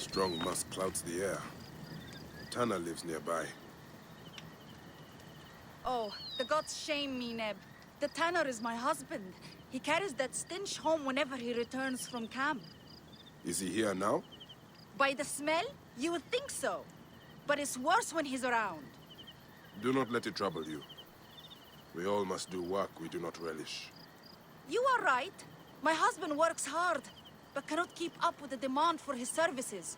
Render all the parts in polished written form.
Strong musk clouds the air. Tana lives nearby. Oh, the gods shame me, Neb. The tanner is my husband. He carries that stench home whenever he returns from camp. Is he here now? By the smell, you would think so. But it's worse when he's around. Do not let it trouble you. We all must do work we do not relish. You are right. My husband works hard, but cannot keep up with the demand for his services.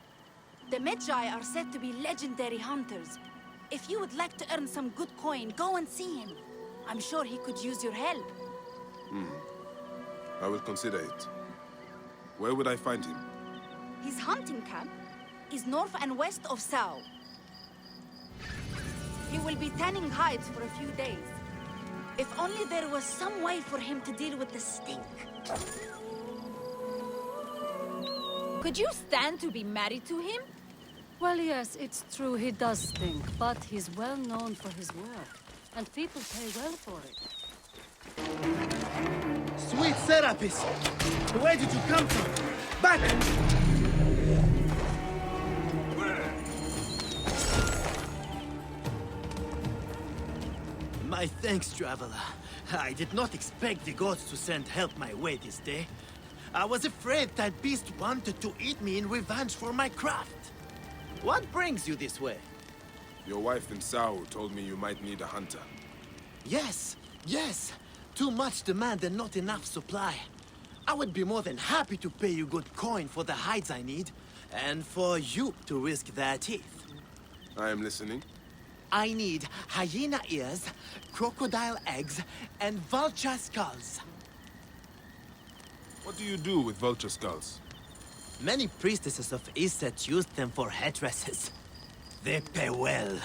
The Medjay are said to be legendary hunters. If you would like to earn some good coin, go and see him. I'm sure he could use your help. I will consider it. Where would I find him? His hunting camp is north and west of Sao. He will be tanning hides for a few days. If only there was some way for him to deal with the stink. Could you stand to be married to him? Well, yes, it's true he does stink, but he's well known for his work, and people pay well for it. Sweet Serapis! Where did you come from? Back! My thanks, traveler. I did not expect the gods to send help my way this day. I was afraid that beast wanted to eat me in revenge for my craft. What brings you this way? Your wife in Sao told me you might need a hunter. Yes. Too much demand and not enough supply. I would be more than happy to pay you good coin for the hides I need, and for you to risk their teeth. I am listening. I need hyena ears, crocodile eggs, and vulture skulls. What do you do with vulture skulls? Many priestesses of Iset used them for headdresses. They pay well.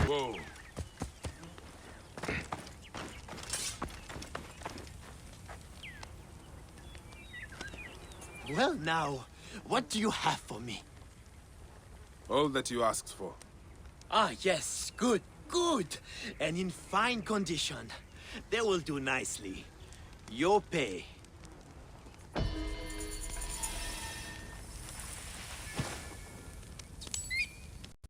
Whoa. Well now, what do you have for me? All that you asked for. Ah, yes, good. And in fine condition. They will do nicely. Your pay.